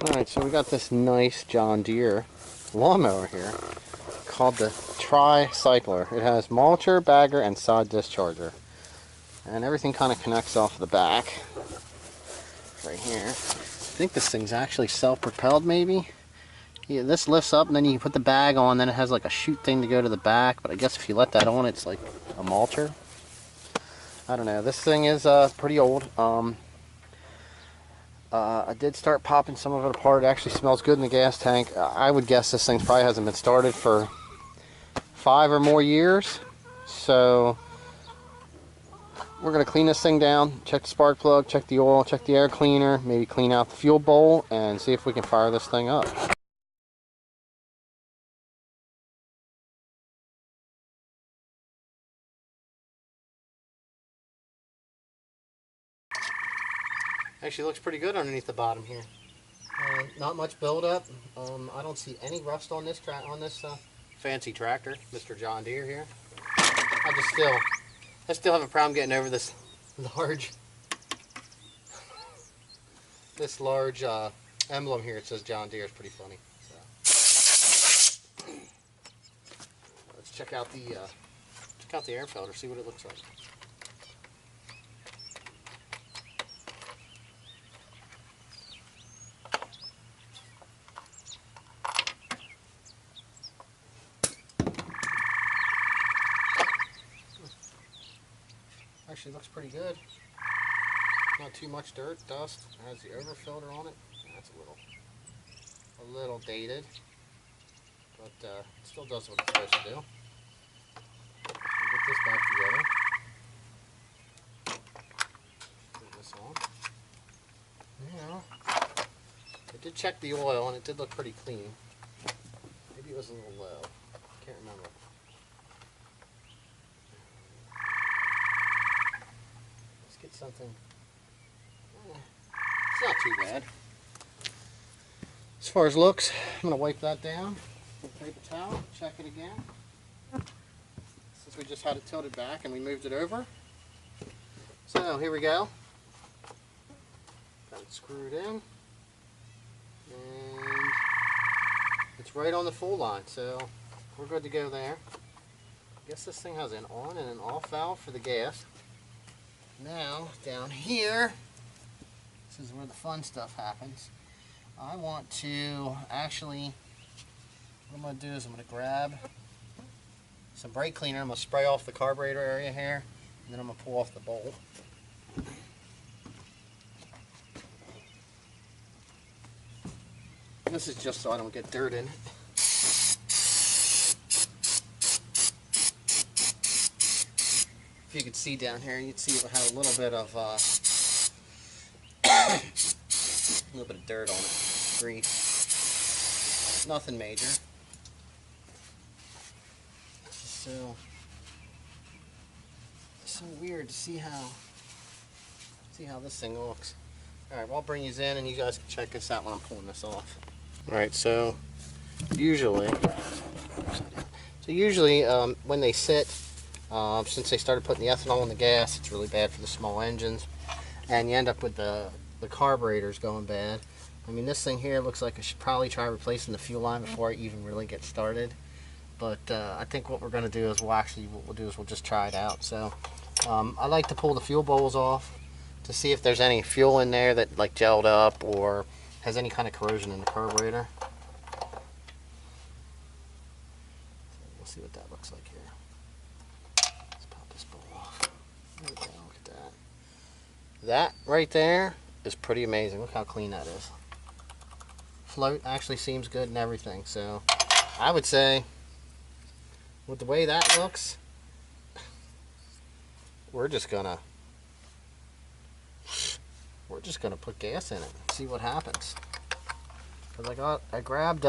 Alright, so we got this nice John Deere lawnmower here called the Tri-Cycler. It has mulcher, bagger, and side discharger. And everything kind of connects off the back right here. I think this thing's actually self-propelled maybe. Yeah, this lifts up and then you can put the bag on, then it has like a chute thing to go to the back, but I guess if you let that on it's like a mulcher. I don't know. This thing is pretty old. I did start popping some of it apart. It actually smells good in the gas tank. I would guess this thing probably hasn't been started for 5 or more years. So we're going to clean this thing down, check the spark plug, check the oil, check the air cleaner, maybe clean out the fuel bowl, and see if we can fire this thing up. Actually looks pretty good underneath the bottom here. Not much buildup. I don't see any rust on this fancy tractor, Mr. John Deere here. I still have a problem getting over this large emblem here. It says John Deere. It's pretty funny. So let's check out the air filter, see what it looks like. Actually looks pretty good. Not too much dirt, dust. It has the over-filter on it. That's a little dated, but it still does what it's supposed to do. We'll get this back together. Put this on. Now, I did check the oil and it did look pretty clean. Maybe it was a little low. Can't remember. Get something. It's not too bad. As far as looks, I'm going to wipe that down with a paper towel, check it again. Since we just had it tilted back and we moved it over. So here we go. Got it screwed in. And it's right on the full line, so we're good to go there. I guess this thing has an on and an off valve for the gas. Now, down here, this is where the fun stuff happens. I want to actually, what I'm going to do is I'm going to grab some brake cleaner. I'm going to spray off the carburetor area here, and then I'm going to pull off the bowl. This is just so I don't get dirt in it. If you could see down here, you'd see it had a little bit of dirt on it, grease. Nothing major. It's just so weird to see how this thing looks. All right, well, I'll bring these in, and you guys can check this out when I'm pulling this off. All right, so usually when they sit. Since they started putting the ethanol in the gas, it's really bad for the small engines, and you end up with the carburetors going bad. I mean, this thing here looks like I should probably try replacing the fuel line before I even really get started. But I think what we're going to do is we'll just try it out. So I like to pull the fuel bowls off to see if there's any fuel in there that like gelled up or has any kind of corrosion in the carburetor. We'll see what that looks like here. There we go, look at that. That right there is pretty amazing. Look how clean that is. Float actually seems good and everything. So I would say with the way that looks, we're just gonna put gas in it and see what happens. Cause I grabbed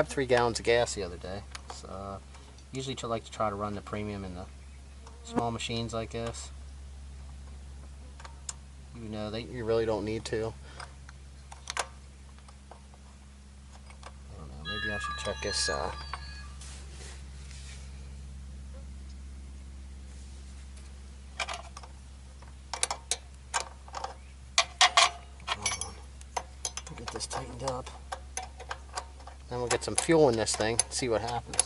3 gallons of gas the other day. So usually like to try to run the premium in the small machines like this. You know, you really don't need to. I don't know, maybe I should check this Get this tightened up. Then we'll get some fuel in this thing, see what happens.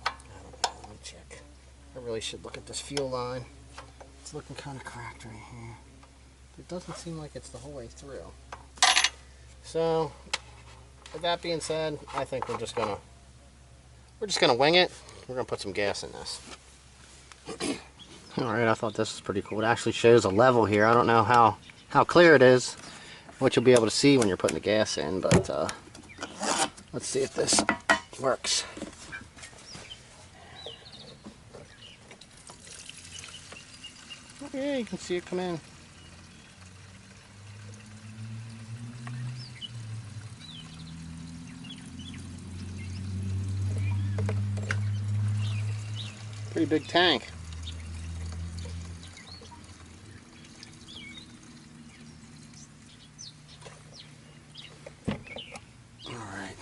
I don't know, let me check. I really should look at this fuel line. It's looking kind of cracked right here. It doesn't seem like it's the whole way through. So, with that being said, I think we're just gonna wing it. We're gonna put some gas in this. Alright, I thought this was pretty cool. It actually shows a level here. I don't know how clear it is, what you'll be able to see when you're putting the gas in, but let's see if this works. Yeah, you can see it come in. Pretty big tank. Alright.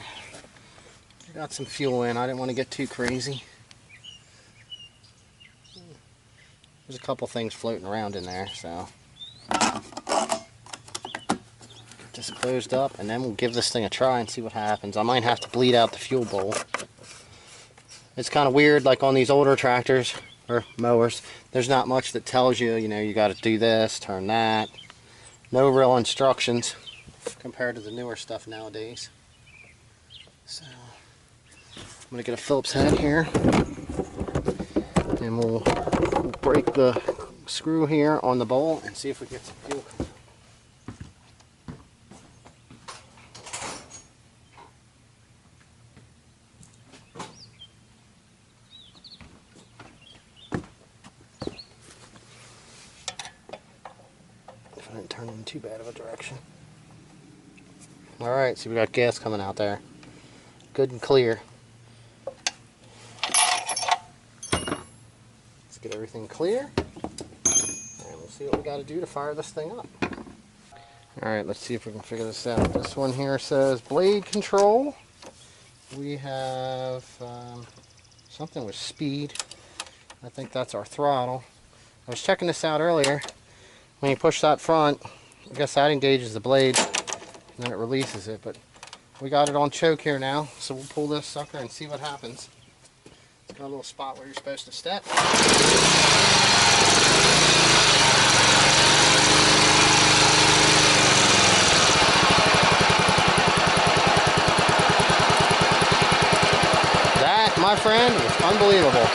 Got some fuel in. I didn't want to get too crazy. There's a couple things floating around in there, so get this closed up and then we'll give this thing a try and see what happens. I might have to bleed out the fuel bowl. It's kind of weird, like on these older tractors or mowers, there's not much that tells you, you know, you got to do this, turn that. No real instructions compared to the newer stuff nowadays. So I'm going to get a Phillips head here and we'll break the screw here on the bowl and see if we get some fuel coming out. If I didn't turn in too bad of a direction. Alright, so we got gas coming out there. Good and clear. Let's get everything clear. And we'll see what we got to do to fire this thing up. Alright, let's see if we can figure this out. This one here says blade control. We have something with speed. I think that's our throttle. I was checking this out earlier. When you push that front, I guess that engages the blade and then it releases it, but we got it on choke here now, so we'll pull this sucker and see what happens. It's got a little spot where you're supposed to step. That, my friend, is unbelievable.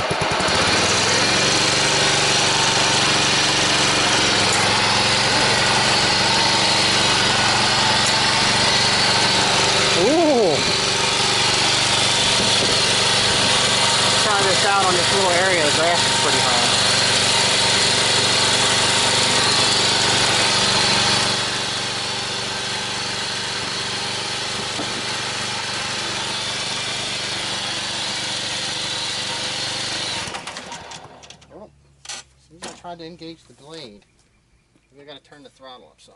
Out on this little area, the grass is pretty high. Well, as soon as I tried to engage the blade, I got to turn the throttle up some.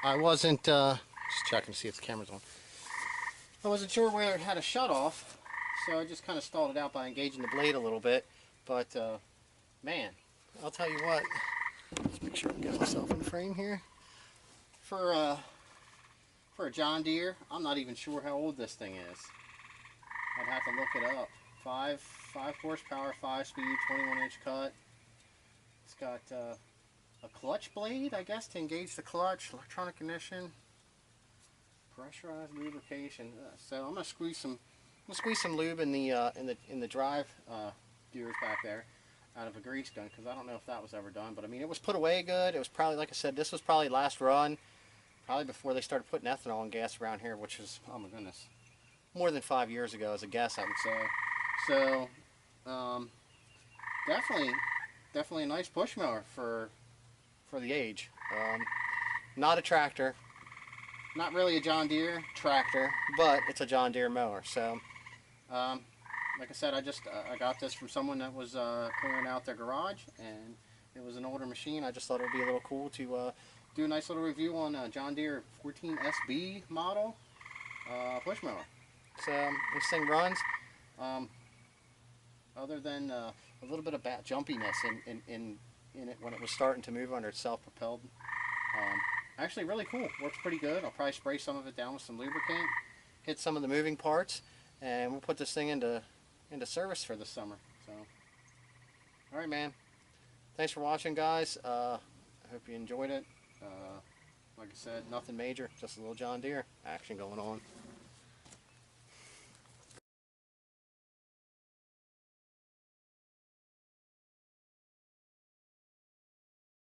I wasn't, just checking to see if the camera's on. I wasn't sure where it had a shut off, so I just kind of stalled it out by engaging the blade a little bit. But, man, I'll tell you what. Let's make sure I get myself in frame here. For a John Deere, I'm not even sure how old this thing is. I'd have to look it up. 5 horsepower, 5-speed, 21-inch cut. It's got a clutch blade, I guess, to engage the clutch. Electronic ignition, pressurized lubrication. So I'm gonna squeeze some lube in the drive gears back there out of a grease gun, because I don't know if that was ever done. But I mean, it was put away good. It was probably, like I said, this was probably last run, probably before they started putting ethanol in gas around here, which is, oh my goodness, more than 5 years ago as a guess, I would say. So definitely a nice push mower for the age. Not a tractor, not really a John Deere tractor, but it's a John Deere mower. So like I said, I got this from someone that was clearing out their garage, and it was an older machine. I just thought it would be a little cool to do a nice little review on a John Deere 14SB model push mower. So this thing runs. Other than a little bit of jumpiness in it when it was starting to move under its self-propelled. Actually really cool. Works pretty good. I'll probably spray some of it down with some lubricant, hit some of the moving parts, and we'll put this thing into service for this summer. So, alright, man. Thanks for watching, guys. I hope you enjoyed it. Like I said, nothing major, just a little John Deere action going on.